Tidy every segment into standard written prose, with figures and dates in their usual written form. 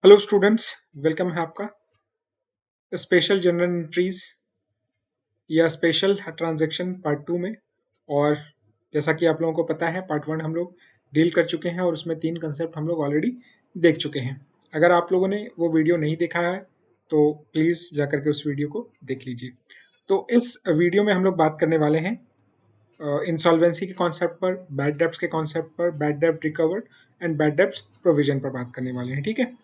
Hello students, welcome है आपका special general entries या स्पेशल ट्रांजैक्शन पार्ट टू में। और जैसा कि आप लोगों को पता है, पार्ट वन हम लोग डील कर चुके हैं और उसमें तीन कंसेप्ट हम लोग ऑलरेडी देख चुके हैं। अगर आप लोगों ने वो वीडियो नहीं देखा है तो प्लीज़ जा करके उस वीडियो को देख लीजिए। तो इस वीडियो में हम लोग बात करने वाले हैं इंसॉल्वेंसी के कॉन्सेप्ट पर, बैड डेब्ट्स के कॉन्सेप्ट पर, बैड डेब्ट recovered and bad debts provision पर बात करने वाले हैं। ठीक है,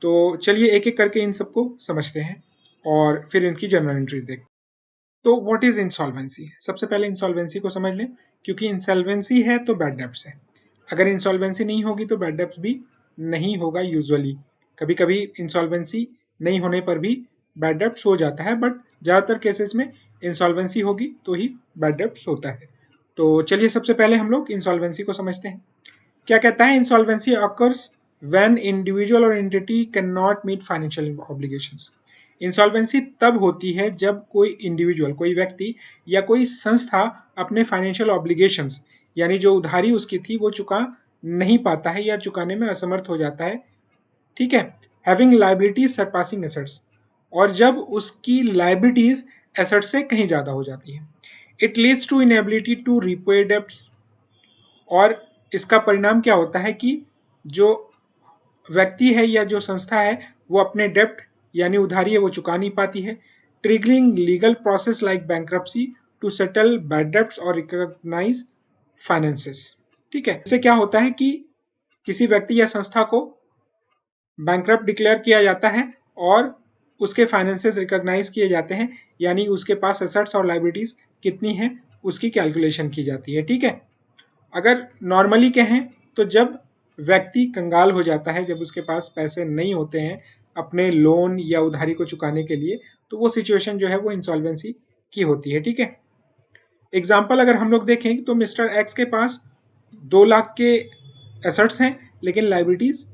तो चलिए एक एक करके इन सबको समझते हैं और फिर इनकी जनरल एंट्री देख। तो व्हाट इज इंसॉल्वेंसी? सबसे पहले इंसॉल्वेंसी को समझ लें, क्योंकि इंसॉल्वेंसी है तो बैड डेब्ट्स है। अगर इंसॉल्वेंसी नहीं होगी तो बैड डेब्ट्स भी नहीं होगा यूजुअली। कभी कभी इंसॉल्वेंसी नहीं होने पर भी बैड डेब्ट्स हो जाता है, बट ज़्यादातर केसेस में इंसॉल्वेंसी होगी तो ही बैड डेब्ट्स होता है। तो चलिए सबसे पहले हम लोग इंसॉल्वेंसी को समझते हैं। क्या कहता है? इंसॉल्वेंसी ऑकर्स व्हेन इंडिविजुअल और entity can not meet financial obligations. Insolvency तब होती है जब कोई इंडिविजुअल, कोई व्यक्ति या कोई संस्था अपने फाइनेंशियल ऑब्लिगेशंस यानी जो उधारी उसकी थी वो चुका नहीं पाता है या चुकाने में असमर्थ हो जाता है। ठीक है, हैविंग लाइबिलिटीज सरपासिंग एसेट्स, और जब उसकी लाइबिलिटीज एसेट से कहीं ज्यादा हो जाती है। It leads to inability to repay debts, और इसका परिणाम क्या होता है कि जो व्यक्ति है या जो संस्था है वो अपने डेप्ट यानी उधारी है वो चुका नहीं पाती है। Triggering legal process like bankruptcy to settle bad debts और रिकॉग्नाइज फाइनेंसेस। ठीक है, इससे क्या होता है कि किसी व्यक्ति या संस्था को बैंक्रप्ट डिक्लेयर किया जाता है और उसके फाइनेंसेस रिकॉग्नाइज किए जाते हैं, यानी उसके पास एसेट्स और लाइबिलिटीज कितनी है उसकी कैलकुलेशन की जाती है। ठीक है, अगर नॉर्मली कहें तो जब व्यक्ति कंगाल हो जाता है, जब उसके पास पैसे नहीं होते हैं अपने लोन या उधारी को चुकाने के लिए, तो वो सिचुएशन जो है वो इंसॉल्वेंसी की होती है। ठीक है, एग्जाम्पल अगर हम लोग देखें तो मिस्टर एक्स के पास 2 लाख के एसेट्स हैं लेकिन लाइबिलिटीज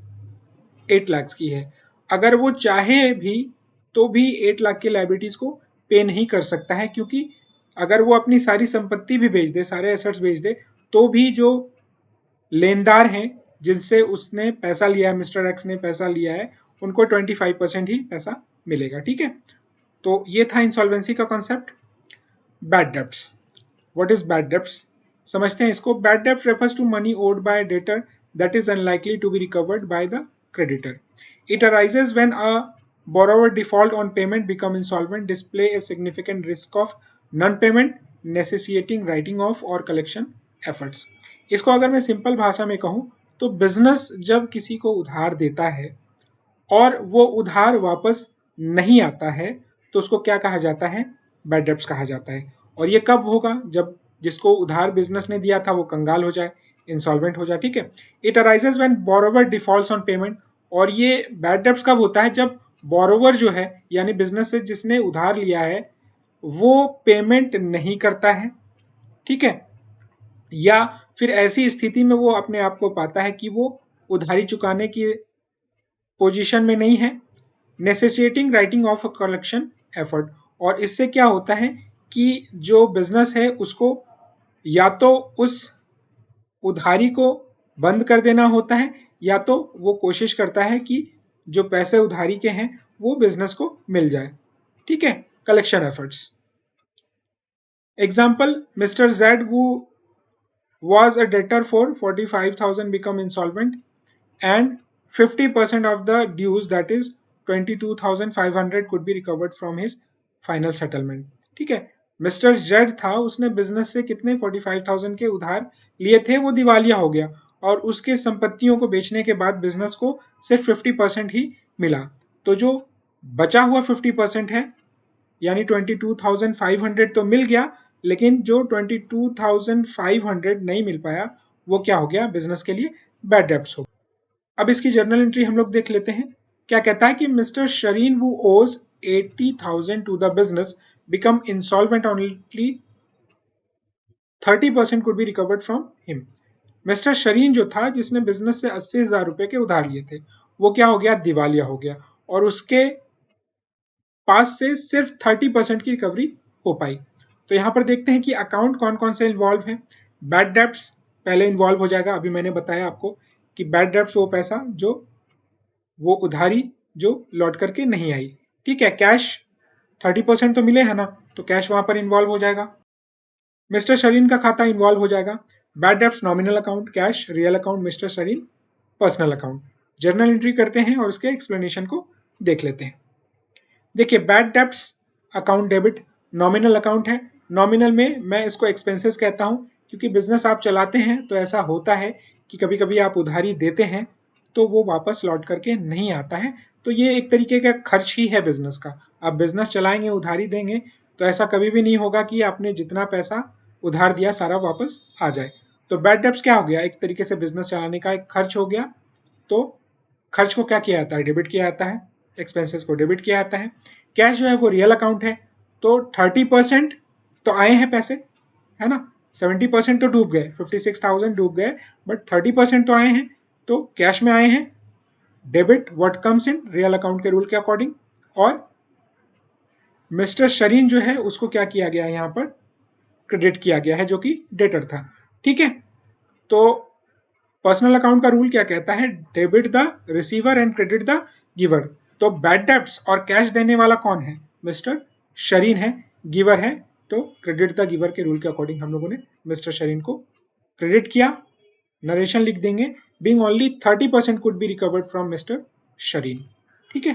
8 लाख की है। अगर वो चाहे भी तो भी 8 लाख की लाइबिलिटीज को पे नहीं कर सकता है, क्योंकि अगर वो अपनी सारी संपत्ति भी बेच दे, सारे एसेट्स बेच दे, तो भी जो लेनदार हैं जिनसे उसने पैसा लिया है, मिस्टर एक्स ने पैसा लिया है, उनको 25% ही पैसा मिलेगा। ठीक है, तो ये था इंसॉल्वेंसी का concept. Bad debts, what is bad debts समझते हैं इसको। बैड डेब्ट refers to money owed by debtor that is unlikely to be recovered by the creditor. It arises when a borrower default on payment, become insolvent, display a significant risk of non-payment, necessitating writing off or collection efforts. इसको अगर मैं simple भाषा में कहूँ तो business जब किसी को उधार देता है और वो उधार वापस नहीं आता है तो उसको क्या कहा जाता है? बैड डेब्ट्स कहा जाता है। और ये कब होगा? जब जिसको उधार बिजनेस ने दिया था वो कंगाल हो जाए, इंसॉल्वेंट हो जाए। ठीक है, it arises when borrower defaults on payment, और ये बैड डेब्ट्स कब होता है? जब बोरोवर जो है यानी बिजनेस से जिसने उधार लिया है वो पेमेंट नहीं करता है। ठीक है, या फिर ऐसी स्थिति में वो अपने आप को पाता है कि वो उधारी चुकाने की पोजीशन में नहीं है, necessitating writing off a collection effort. और इससे क्या होता है कि जो बिजनेस है उसको या तो उस उधारी को बंद कर देना होता है या तो वो कोशिश करता है कि जो पैसे उधारी के हैं वो बिजनेस को मिल जाए। ठीक है, collection efforts. Example, mister Z who was a debtor for 45,000 become insolvent and 50% of the dues, that is 22,500, could be recovered from his final settlement. ठीक है, मिस्टर जेड था, उसने बिजनेस से कितने 45,000 के उधार लिए थे, वो दिवालिया हो गया और उसके संपत्तियों को बेचने के बाद बिजनेस को सिर्फ 50% ही मिला। तो जो बचा हुआ 50% है यानी 22,500 तो मिल गया, लेकिन जो 22,500 नहीं मिल पाया वो क्या हो गया? बिजनेस के लिए बैड डेब्ट्स हो। अब इसकी जर्नल एंट्री हम लोग देख लेते हैं। क्या कहता है कि mister Shareen who owes 80,000 to the business become insolvent, only 30% could be recovered from him. Mister Shareen जो था जिसने बिजनेस से 80,000 रुपए के उधार लिए थे वो क्या हो गया? दिवालिया हो गया और उसके पास से सिर्फ 30% की रिकवरी हो पाई। तो यहाँ पर देखते हैं कि अकाउंट कौन कौन से इन्वॉल्व है। बैड डेब्ट्स पहले इन्वॉल्व हो जाएगा। अभी मैंने बताया आपको कि बैड डेब्ट्स वो पैसा जो वो उधारी जो लौट करके नहीं आई। ठीक है, कैश 30% तो मिले है ना, तो कैश वहां पर इन्वॉल्व हो जाएगा। मिस्टर शरीन का खाता इन्वॉल्व हो जाएगा। Bad debts nominal account, cash real account, mister Shareen personal account. Journal entry करते हैं और उसके एक्सप्लेनेशन को देख लेते हैं। देखिए, bad debts account debit nominal account है। नॉमिनल में मैं इसको एक्सपेंसेस कहता हूं, क्योंकि बिजनेस आप चलाते हैं तो ऐसा होता है कि कभी कभी आप उधारी देते हैं तो वो वापस लौट करके नहीं आता है, तो ये एक तरीके का खर्च ही है बिजनेस का। आप बिजनेस चलाएंगे, उधारी देंगे, तो ऐसा कभी भी नहीं होगा कि आपने जितना पैसा उधार दिया सारा वापस आ जाए। तो बैड डेब्ट्स क्या हो गया, एक तरीके से बिजनेस चलाने का एक खर्च हो गया। तो खर्च को क्या किया जाता है, डेबिट किया जाता है, एक्सपेंसेस को डेबिट किया जाता है। कैश जो है वो रियल अकाउंट है, तो 30% तो आए हैं पैसे, है ना। 70% तो डूब गए, 56,000 डूब गए, बट 30% तो आए हैं, तो कैश में आए हैं। Debit what comes in real account के रूल के अकॉर्डिंग। और मिस्टर शरीन जो है उसको क्या किया गया, यहाँ पर क्रेडिट किया गया है, जो कि डेटर था। ठीक है, तो पर्सनल अकाउंट का रूल क्या कहता है, debit the receiver and credit the giver. तो बैड डेब्ट्स और कैश देने वाला कौन है, मिस्टर शरीन है, गिवर है, तो क्रेडिट द गिवर के रूल के अकॉर्डिंग हम लोगों ने मिस्टर शरीन को क्रेडिट किया। नरेशन लिख देंगे, being only 30% could be recovered from mister Shareen. ठीक है,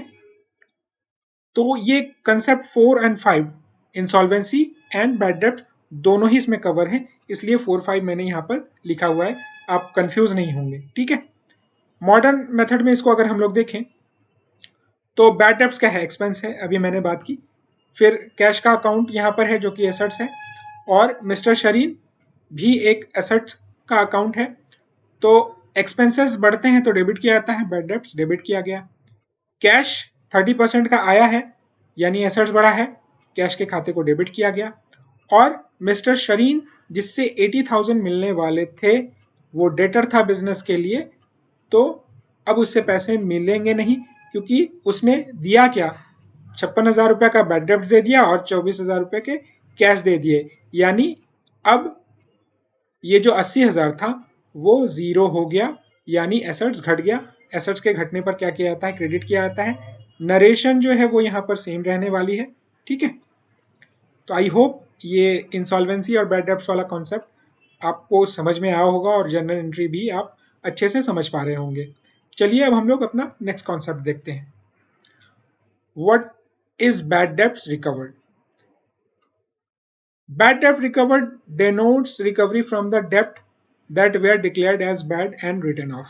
तो ये concept 4 and 5 insolvency and bad डेब्ट दोनों ही इसमें कवर है, इसलिए 4-5 मैंने यहाँ पर लिखा हुआ है, आप कंफ्यूज नहीं होंगे। ठीक है, मॉडर्न मेथड में इसको अगर हम लोग देखें तो बैड डेब्ट्स क्या है, एक्सपेंस है, अभी मैंने बात की। फिर कैश का अकाउंट यहाँ पर है जो कि एसेट्स है, और मिस्टर शरीन भी एक एसेट का अकाउंट है। तो एक्सपेंसेस बढ़ते हैं तो डेबिट किया जाता है, बैड डेब्ट्स डेबिट किया गया। कैश 30% का आया है, यानी एसेट्स बढ़ा है, कैश के खाते को डेबिट किया गया। और मिस्टर शरीन जिससे 80,000 मिलने वाले थे, वो डेटर था बिजनेस के लिए, तो अब उससे पैसे मिलेंगे नहीं, क्योंकि उसने दिया क्या, 56,000 रुपये का बैड डेब्ट दे दिया और 24,000 रुपये के कैश दे दिए, यानी अब ये जो 80,000 था वो जीरो हो गया, यानी एसेट्स घट गया। एसेट्स के घटने पर क्या किया जाता है, क्रेडिट किया जाता है। नरेशन जो है वो यहाँ पर सेम रहने वाली है। ठीक है, तो आई होप ये इंसॉल्वेंसी और बैड डेब्ट्स वाला कॉन्सेप्ट आपको समझ में आया होगा, और जर्नल एंट्री भी आप अच्छे से समझ पा रहे होंगे। चलिए अब हम लोग अपना नेक्स्ट कॉन्सेप्ट देखते हैं, what is bad debts recovered. Bad debt recovered denotes recovery from the debt that were declared as bad and written off.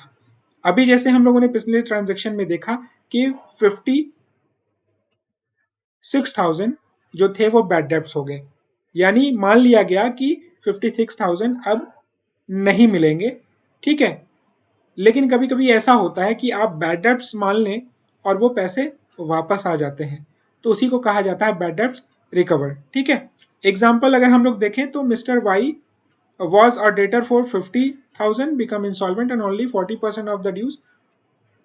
अभी जैसे हम लोगों ने पिछले ट्रांजैक्शन में देखा कि 56,000 जो थे वो बैड डेब्ट्स हो गए, यानी मान लिया गया कि 56,000 अब नहीं मिलेंगे। ठीक है, लेकिन कभी कभी ऐसा होता है कि आप बैड डेब्ट्स मान लें और वो पैसे वापस आ जाते हैं, तो उसी को कहा जाता है बैड डेब्ट्स रिकवर्ड। ठीक है, एग्जाम्पल अगर हम लोग देखें तो mister Y was a debtor for 50,000 become insolvent and only 40% of the dues,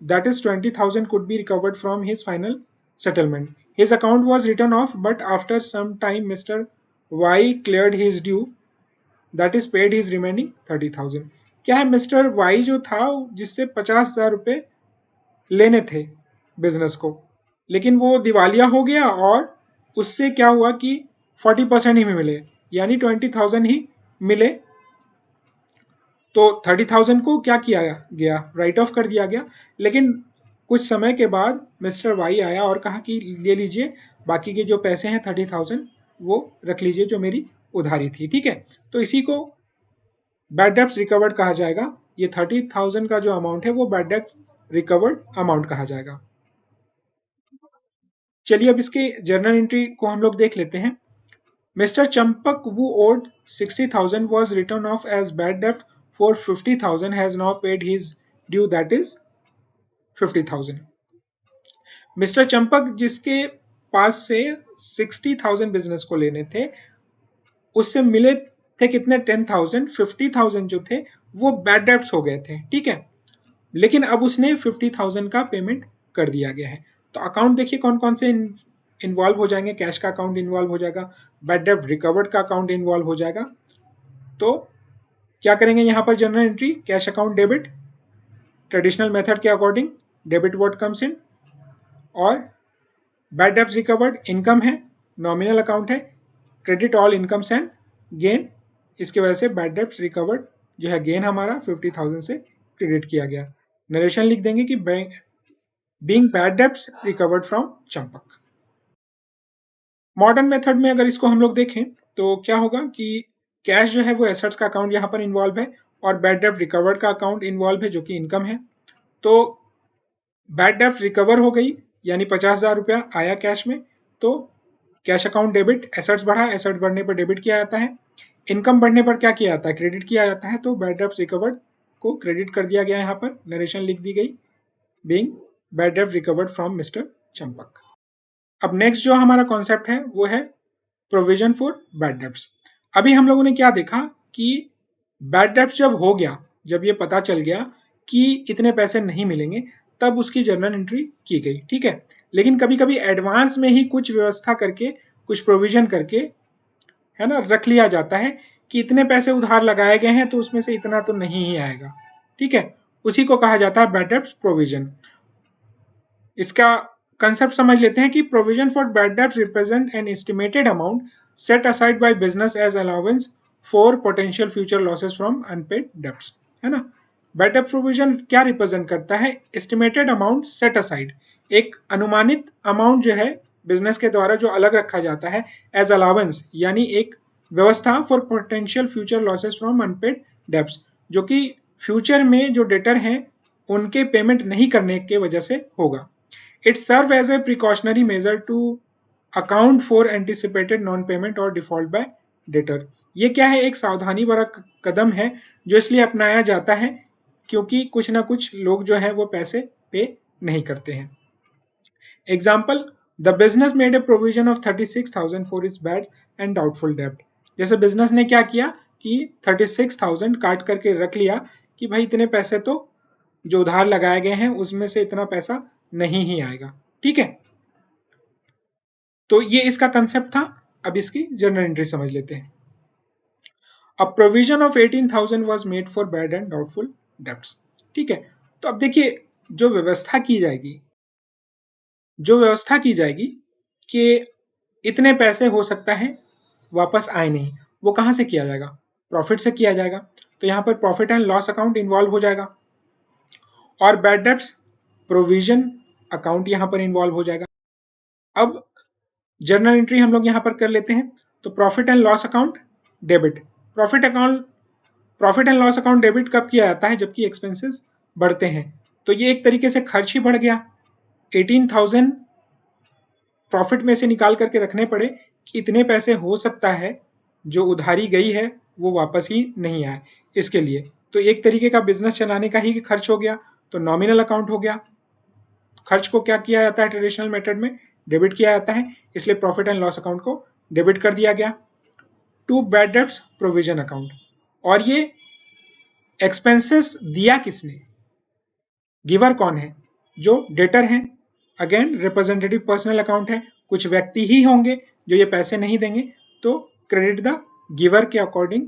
that is 20,000, could be recovered from his final settlement. His account was written off, but after some time Mr. Y cleared his due, that is paid his remaining 30,000. क्या है, mister Y जो था जिससे 50,000 रुपये लेने थे business को, लेकिन वो दिवालिया हो गया और उससे क्या हुआ कि 40% ही मिले, यानी 20,000 ही मिले, तो 30,000 को क्या किया गया, राइट ऑफ कर दिया गया। लेकिन कुछ समय के बाद मिस्टर वाई आया और कहा कि ले लीजिए, बाकी के जो पैसे हैं 30,000 वो रख लीजिए जो मेरी उधारी थी। ठीक है, तो इसी को बैड डेब्ट्स रिकवर्ड कहा जाएगा। ये 30,000 का जो अमाउंट है वो बैड डेब्ट रिकवर्ड अमाउंट कहा जाएगा। चलिए अब इसके जर्नल एंट्री को हम लोग देख लेते हैं। Mister Champak who owed 60,000 was written off as bad debt for 50,000 has now paid his due, that is 50,000. Mister Champak जिसके पास से 60,000 बिजनेस को लेने थे, उससे मिले थे कितने, 10,000, 50,000 जो थे वो बैड डेब्ट्स हो गए थे। ठीक है, लेकिन अब उसने 50,000 का पेमेंट कर दिया गया है। तो अकाउंट देखिए कौन कौन से इन्वॉल्व हो जाएंगे, कैश का अकाउंट इन्वॉल्व हो जाएगा, बैड डेब्ट रिकवर्ड का अकाउंट इन्वॉल्व हो जाएगा। तो क्या करेंगे यहाँ पर journal entry, cash account debit traditional method के according, debit what comes in, और बैड डेब्ट्स रिकवर्ड इनकम है, नॉमिनल अकाउंट है, credit all incomes and gain, इसकी वजह से बैड डेब्ट्स रिकवर्ड जो है गेन हमारा 50,000 से क्रेडिट किया गया। नरेशन लिख देंगे कि being bad debts recovered from Champak. Modern method में अगर इसको हम लोग देखें तो क्या होगा कि कैश जो है वो एसेट्स का अकाउंट यहाँ पर इन्वॉल्व है और बैड डेब्ट रिकवर्ड का अकाउंट इन्वॉल्व है जो कि इनकम है। तो बैड डेब्ट रिकवर हो गई यानी 50,000 रुपया आया कैश में, तो कैश अकाउंट डेबिट, एसेट्स बढ़ा, एसेट बढ़ने पर डेबिट किया जाता है, इनकम बढ़ने पर क्या किया जाता है, क्रेडिट किया जाता है। तो बैड डेब्ट रिकवर्ड को क्रेडिट कर दिया गया, यहाँ पर नरेशन लिख दी गई, बीइंग बैड डेब्ट रिकवर्ड फ्रॉम मिस्टर चंपक। अब नेक्स्ट जो हमारा कॉन्सेप्ट है वो है प्रोविजन फॉर बैड डेब्ट्स। अभी हम लोगों ने क्या देखा कि बैड डेब्ट्स जब हो गया, जब ये पता चल गया कि इतने पैसे नहीं मिलेंगे, तब उसकी जर्नल एंट्री की गई, ठीक है। लेकिन कभी कभी एडवांस में ही कुछ व्यवस्था करके, कुछ प्रोविजन करके, है ना, रख लिया जाता है कि इतने पैसे उधार लगाए गए हैं तो उसमें से इतना तो नहीं ही आएगा, ठीक है। उसी को कहा जाता है बैड डेब्ट्स प्रोविजन। इसका कंसेप्ट समझ लेते हैं कि provision for bad debts represent an estimated amount set aside by business as allowance for potential future losses from unpaid debts, है ना। बैड डेब्ट प्रोविजन क्या रिप्रेजेंट करता है, एस्टिमेटेड अमाउंट सेट असाइड, एक अनुमानित अमाउंट जो है बिजनेस के द्वारा जो अलग रखा जाता है एज अलाउंस, यानी एक व्यवस्था for potential future losses from unpaid debts, जो कि फ्यूचर में जो डेटर हैं उनके पेमेंट नहीं करने के वजह से होगा। It serves as a precautionary measure to account for anticipated non-payment or default by debtor। ये क्या है, एक सावधानी भरा कदम है जो इसलिए अपनाया जाता है क्योंकि कुछ ना कुछ लोग जो है वो पैसे पे नहीं करते हैं। Example, the business made a provision of 36,000 for its bad and doubtful डेब्ट। जैसे बिजनेस ने क्या किया कि 36,000 काट करके रख लिया कि भाई इतने पैसे तो जो उधार लगाए गए हैं उसमें से इतना पैसा नहीं ही आएगा, ठीक है। तो ये इसका कंसेप्ट था। अब इसकी जर्नल एंट्री समझ लेते हैं। अब provision of 18,000 was made for bad and doubtful debts, ठीक है। तो अब देखिए जो व्यवस्था की जाएगी, कि इतने पैसे हो सकता है वापस आए नहीं, वो कहां से किया जाएगा, प्रॉफिट से किया जाएगा। तो यहां पर profit and loss account involve हो जाएगा और बैड डेब्ट्स प्रोविजन अकाउंट यहां पर इन्वॉल्व हो जाएगा। अब जर्नल एंट्री हम लोग यहां पर कर लेते हैं। तो profit and loss account debit, profit and loss account debit कब किया जाता है, जबकि एक्सपेंसेस बढ़ते हैं। तो ये एक तरीके से खर्च ही बढ़ गया। 18,000 प्रॉफिट में से निकाल करके रखने पड़े कि इतने पैसे हो सकता है जो उधारी गई है वो वापस ही नहीं आए, इसके लिए। तो एक तरीके का बिजनेस चलाने का ही खर्च हो गया, तो नॉमिनल अकाउंट हो गया। खर्च को क्या किया जाता है ट्रेडिशनल मेथड में, डेबिट किया जाता है, इसलिए प्रॉफिट एंड लॉस अकाउंट को डेबिट कर दिया गया to bad debts provision account. और ये एक्सपेंसेस दिया किसने, गिवर कौन है, जो डेटर हैं। अगेन रिप्रेजेंटेटिव पर्सनल अकाउंट है, कुछ व्यक्ति ही होंगे जो ये पैसे नहीं देंगे, तो क्रेडिट द गिवर के अकॉर्डिंग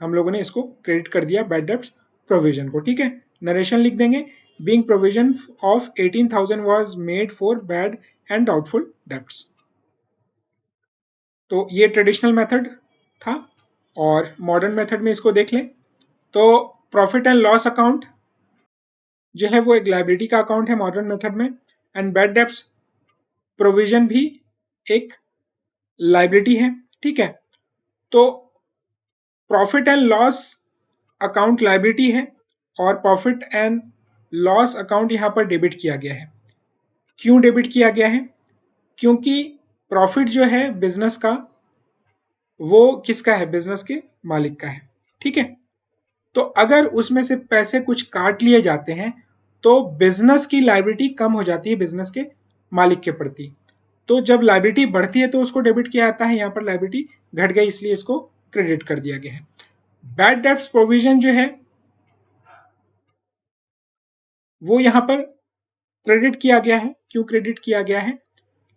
हम लोगों ने इसको क्रेडिट कर दिया बैड डेब्ट्स प्रोविजन को, ठीक है। नरेशन लिख देंगे, being provision of 18,000 was made for bad and doubtful debts। तो ये ट्रेडिशनल मेथड था। और मॉडर्न मेथड में इसको देख लें तो प्रॉफिट एंड लॉस अकाउंट जो है वो एक लायबिलिटी का अकाउंट है मॉडर्न मेथड में, एंड बैड डेब्ट्स प्रोविजन भी एक लायबिलिटी है, ठीक है। तो profit and loss account liability है और प्रॉफिट एंड लॉस अकाउंट यहां पर डेबिट किया गया है। क्यों डेबिट किया गया है, क्योंकि प्रॉफिट जो है बिजनेस का वो किसका है, बिजनेस के मालिक का है, ठीक है। तो अगर उसमें से पैसे कुछ काट लिए जाते हैं तो बिजनेस की लायबिलिटी कम हो जाती है बिजनेस के मालिक के प्रति। तो जब लायबिलिटी बढ़ती है तो उसको डेबिट किया जाता है, यहाँ पर लायबिलिटी घट गई इसलिए इसको क्रेडिट कर दिया गया है। बैड डेब्ट्स प्रोविजन जो है वो यहाँ पर क्रेडिट किया गया है। क्यों क्रेडिट किया गया है,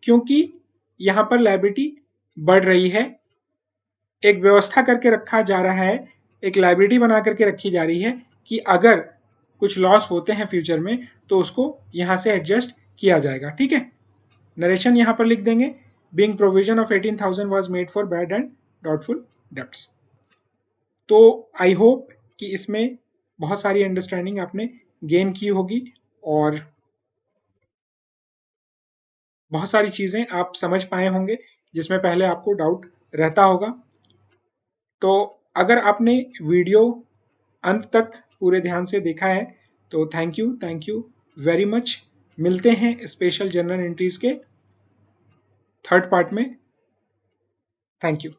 क्योंकि यहाँ पर लायबिलिटी बढ़ रही है, एक व्यवस्था करके रखा जा रहा है, एक लायबिलिटी बना करके रखी जा रही है कि अगर कुछ लॉस होते हैं फ्यूचर में तो उसको यहाँ से एडजस्ट किया जाएगा, ठीक है। नरेशन यहाँ पर लिख देंगे, being provision of 18,000 was made for bad and doubtful debts. तो आई होप कि इसमें बहुत सारी अंडरस्टैंडिंग आपने गेन की होगी और बहुत सारी चीज़ें आप समझ पाए होंगे जिसमें पहले आपको डाउट रहता होगा। तो अगर आपने वीडियो अंत तक पूरे ध्यान से देखा है तो थैंक यू वेरी मच। मिलते हैं स्पेशल जर्नल एंट्रीज के थर्ड पार्ट में। Thank you.